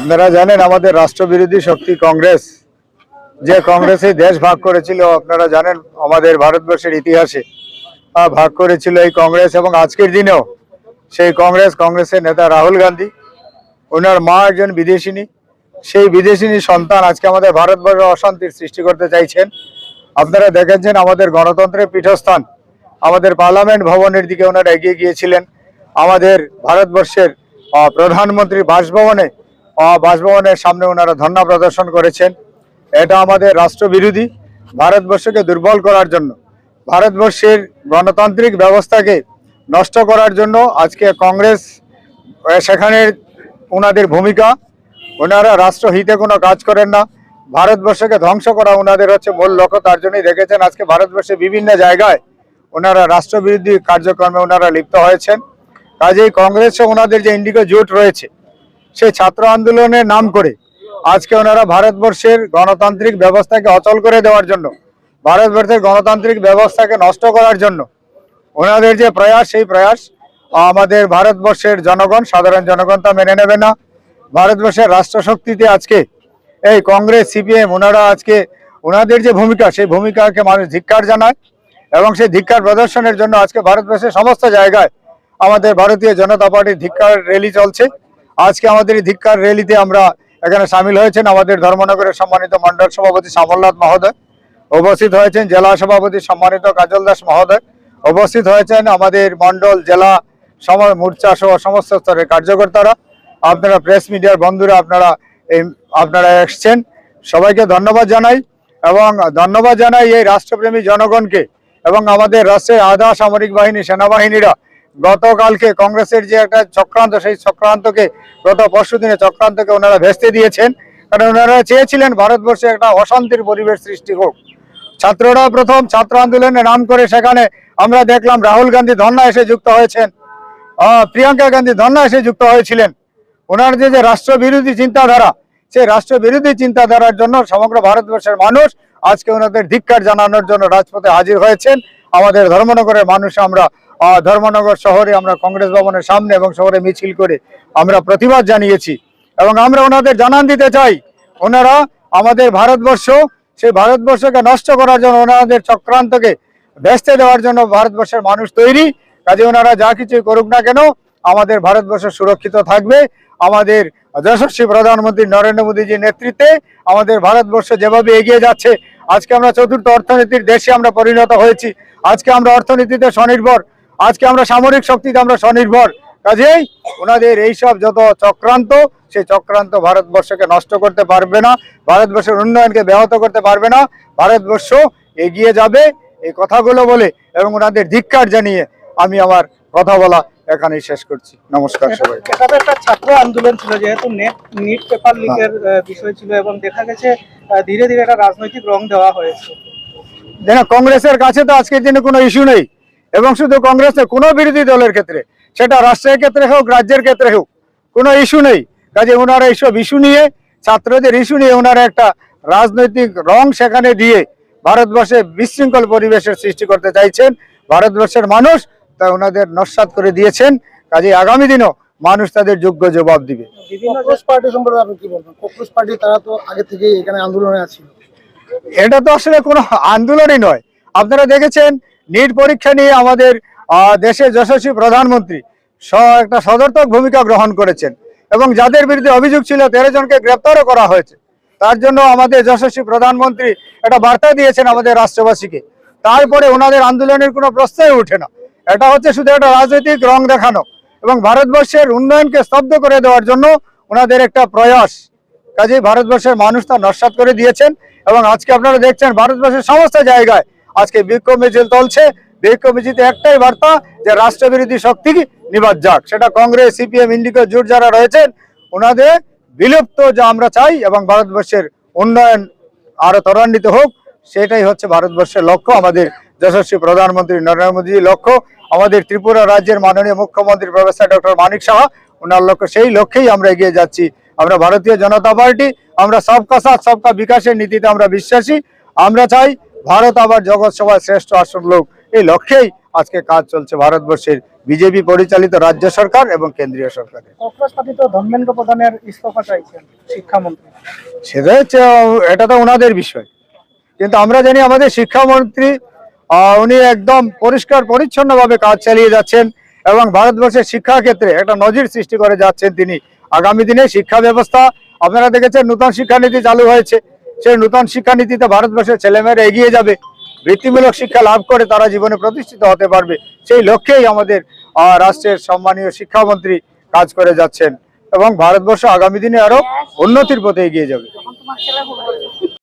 আপনারা জানেন আমাদের রাষ্ট্রবিরোধী শক্তি কংগ্রেস, যে কংগ্রেসে দেশ ভাগ করেছিল, আপনারা জানেন আমাদের ভারতবর্ষের ইতিহাসে ভাগ করেছিল এই কংগ্রেস। এবং আজকের দিনেও সেই কংগ্রেসের নেতা রাহুল গান্ধী, ওনার মা একজন বিদেশিনী, সেই বিদেশিনী সন্তান আজকে আমাদের ভারতবর্ষে অশান্তির সৃষ্টি করতে চাইছেন। আপনারা দেখেছেন আমাদের গণতন্ত্রের পীঠস্থান আমাদের পার্লামেন্ট ভবনের দিকে ওনারা এগিয়ে গিয়েছিলেন। আমাদের ভারতবর্ষের প্রধানমন্ত্রীর বাসভবনের সামনে ওনারা ধর্ণা প্রদর্শন করেছেন। এটা আমাদের রাষ্ট্রবিরোধী, ভারতবর্ষকে দুর্বল করার জন্য, ভারতবর্ষের গণতান্ত্রিক ব্যবস্থাকে নষ্ট করার জন্য আজকে কংগ্রেস সেখানে ওনাদের ভূমিকা। ওনারা রাষ্ট্রহিতে কোনো কাজ করেন না, ভারতবর্ষকে ধ্বংস করা ওনাদের হচ্ছে মূল লক্ষ্য। তার জন্যই দেখেছেন আজকে ভারতবর্ষে বিভিন্ন জায়গায় ওনারা রাষ্ট্রবিরোধী কার্যক্রমে ওনারা লিপ্ত হয়েছেন। কাজেই কংগ্রেসে ওনাদের যে ইন্ডিগো জোট রয়েছে, সেই ছাত্র আন্দোলনের নাম করে আজকে ওনারা ভারতবর্ষের গণতান্ত্রিক ব্যবস্থাকে অচল করে দেওয়ার জন্য, ভারতবর্ষের গণতান্ত্রিক ব্যবস্থাকে নষ্ট করার জন্য ওনাদের যে প্রয়াস, সেই প্রয়াস আমাদের ভারতবর্ষের জনগণ, সাধারণ জনগণ তা মেনে নেবে না। ভারতবর্ষের রাষ্ট্রশক্তিতে আজকে এই কংগ্রেস, সিপিএম ওনারা আজকে ওনাদের যে ভূমিকা, সেই ভূমিকাকে মানুষ ধিক্কার জানায়। এবং সেই ধিক্কার প্রদর্শনের জন্য আজকে ভারতবর্ষের সমস্ত জায়গায় আমাদের ভারতীয় জনতা পার্টির ধিক্কার র্যালি চলছে। আজকে আমাদের এই ধিক্কার র্যালিতে আমরা এখানে সামিল হয়েছেন আমাদের ধর্মনগরের সম্মানিত মন্ডল সভাপতি শ্যামলনাথ মহোদয়, উপস্থিত হয়েছেন জেলা সভাপতি সম্মানিত কাজল দাস মহোদয়, উপস্থিত হয়েছেন আমাদের মন্ডল, জেলা মোর্চা সহ সমস্ত স্তরের কার্যকর্তারা, আপনারা প্রেস মিডিয়ার বন্ধুরা, আপনারা এসছেন। সবাইকে ধন্যবাদ জানাই এবং ধন্যবাদ জানাই এই রাষ্ট্রপ্রেমী জনগণকে এবং আমাদের রাষ্ট্রের আধা সামরিক বাহিনী, সেনাবাহিনীরা গতকালকে কংগ্রেসের যে একটা চক্রান্ত, সেই চক্রান্তকে গত পরশু দিনে চক্রান্তকে ওনারা ভেস্তে দিয়েছেন। কারণ ওনারা চেয়েছিলেন ভারতবর্ষে একটা অশান্তির পরিবেশ সৃষ্টি হোক। ছাত্ররা প্রথম ছাত্র আন্দোলনের নাম করে সেখানে আমরা দেখলাম রাহুল গান্ধী ধর্ণা এসে যুক্ত হয়েছেন, প্রিয়াঙ্কা গান্ধী ধর্ণা এসে যুক্ত হয়েছিলেন। ওনার যে রাষ্ট্রবিরোধী চিন্তাধারা, সেই রাষ্ট্রবিরোধী চিন্তাধারার জন্য সমগ্র ভারতবর্ষের মানুষ আজকে ওনাদের ধিক্কার জানানোর জন্য রাজপথে হাজির হয়েছেন। আমাদের ধর্মনগরের মানুষ, আমরা ধর্মনগর শহরে আমরা কংগ্রেস ভবনের সামনে এবং শহরে মিছিল করে আমরা প্রতিবাদ জানিয়েছি। এবং আমরা ওনাদের জানান দিতে চাই, ওনারা আমাদের ভারতবর্ষ, সেই ভারতবর্ষকে নষ্ট করার জন্য, ওনাদের চক্রান্তকে ভেস্তে দেওয়ার জন্য ভারতবর্ষের মানুষ তৈরি। কাজে ওনারা যা কিছুই করুক না কেন, আমাদের ভারতবর্ষ সুরক্ষিত থাকবে। আমাদের যশস্বী প্রধানমন্ত্রী নরেন্দ্র মোদীজির নেতৃত্বে আমাদের ভারতবর্ষ যেভাবে এগিয়ে যাচ্ছে, আজকে আমরা চতুর্থ অর্থনীতির দেশে আমরা পরিণত হয়েছি। আজকে আমরা অর্থনীতিতে স্বনির্ভর, আজকে আমরা সামরিক শক্তিতে আমরা স্বনির্ভর। কাজেই ওনাদের এইসব যত চক্রান্ত, সেই চক্রান্ত ভারতবর্ষকে নষ্ট করতে পারবে না, ভারতবর্ষের উন্নয়নকে ব্যাহত করতে পারবে না। ভারতবর্ষ এগিয়ে যাবে, এই কথাগুলো বলে এবং ওনাদের ধিক্কার জানিয়ে আমি আমার কথা বলা এখানেই শেষ করছি। নমস্কার সবাইকে। এটা তো একটা ছাত্র আন্দোলন ছিল, যেহেতু নিট পেপার লিকের বিষয় ছিল এবং দেখা গেছে ধীরে ধীরে একটা রাজনৈতিক রং দেওয়া হয়েছে। দেখুন, কংগ্রেসের কাছে তো আজকের দিনে কোনো ইস্যু নেই, এবং শুধু কংগ্রেসের কোনো বিরোধী দলের ক্ষেত্রে, সেটা রাষ্ট্রের ক্ষেত্রে হোক, রাজ্যের ক্ষেত্রে হোক, কোনো ইস্যু নেই। কাজে ওনারা এইসব ইস্যু নিয়ে, ছাত্রদের ইস্যু নিয়ে ওনারা একটা রাজনৈতিক রং সেখানে দিয়ে ভারতবর্ষে বিশৃঙ্খল পরিবেশের সৃষ্টি করতে চাইছেন। ভারতবর্ষের মানুষ তা ওনাদের নস্যাৎ করে দিয়েছেন। কাজে আগামী দিনও মানুষ তাদের যোগ্য জবাব দিবে। বিভিন্ন পার্টি সম্পর্কে আপনি কি বলবেন? কংগ্রেস পার্টি তারা তো আগে থেকেই এখানে আন্দোলনে আছে। এটা তো আসলে কোনো আন্দোলনই নয়। আপনারা দেখেছেন নিট পরীক্ষা নিয়ে আমাদের দেশের যশস্বী প্রধানমন্ত্রী একটা সদর্থক ভূমিকা গ্রহণ করেছেন এবং যাদের বিরুদ্ধে অভিযোগ ছিল 13 জনকে গ্রেপ্তারও করা হয়েছে। তার জন্য আমাদের যশস্বী প্রধানমন্ত্রী একটা বার্তা দিয়েছেন আমাদের রাষ্ট্রবাসীকে। তারপরে ওনাদের আন্দোলনের কোনো প্রশ্নই ওঠে না। এটা হচ্ছে শুধু একটা রাজনৈতিক রং দেখানো এবং ভারতবর্ষের উন্নয়নকে স্তব্ধ করে দেওয়ার জন্য ওনাদের একটা প্রয়াস। কাজেই ভারতবর্ষের মানুষ তা নস্যাৎ করে দিয়েছেন। এবং আজকে আপনারা দেখছেন ভারতবর্ষের সমস্ত জায়গায় আজকে বিক্ষোভ মিছিল চলছে। বিক্ষোভ মিছিলতে একটাই বার্তা, যে রাষ্ট্রবিরোধী শক্তি নিবাদ যাক। সেটা কংগ্রেস, সিপিএম, ইন্ডিগো জোট যারা রয়েছেন, ওনাদের বিলুপ্ত যা আমরা চাই এবং ভারতবর্ষের উন্নয়ন আরো ত্বরান্বিত হোক, সেটাই হচ্ছে ভারতবর্ষের লক্ষ্য। আমাদের যশস্বী প্রধানমন্ত্রী নরেন্দ্র মোদীর লক্ষ্য, আমাদের ত্রিপুরা রাজ্যের মাননীয় মুখ্যমন্ত্রী প্রফেসর ডক্টর মানিক সাহা, ওনার লক্ষ্য, সেই লক্ষ্যেই আমরা এগিয়ে যাচ্ছি। আমরা ভারতীয় জনতা পার্টি, আমরা সবকা সাথ সবকা বিকাশের নীতিতে আমরা বিশ্বাসী। আমরা চাই ভারত আবার জগৎ সভায় শ্রেষ্ঠ আসন লোক, এই লক্ষ্যেই আজকে কাজ চলছে ভারতবর্ষের বিজেপি পরিচালিত রাজ্য সরকার এবং কেন্দ্রীয় সরকারের। কংগ্রেস পার্টি তো ধর্মেন্দ্র প্রধানের ইস্তফা চাইছেন শিক্ষামন্ত্রী। সেটা হচ্ছে এটা তো ওনাদের বিষয়, কিন্তু আমরা জানি আমাদের শিক্ষামন্ত্রী উনি একদম পরিষ্কার পরিচ্ছন্নভাবে কাজ চালিয়ে যাচ্ছেন এবং ভারতবর্ষের শিক্ষা ক্ষেত্রে একটা নজির সৃষ্টি করে যাচ্ছেন তিনি। আগামী দিনে শিক্ষা ব্যবস্থা আপনারা দেখেছেন, নতুন শিক্ষানীতি চালু হয়েছে, সেই নতুন শিক্ষানীতিতে ভারতবর্ষের ছেলেমেয়েরা এগিয়ে যাবে, বৃত্তিমূলক শিক্ষা লাভ করে তারা জীবনে প্রতিষ্ঠিত হতে পারবে। সেই লক্ষ্যেই আমাদের রাষ্ট্রের সম্মানীয় শিক্ষামন্ত্রী কাজ করে যাচ্ছেন এবং ভারতবর্ষ আগামী দিনে আরো উন্নতির পথে এগিয়ে যাবে।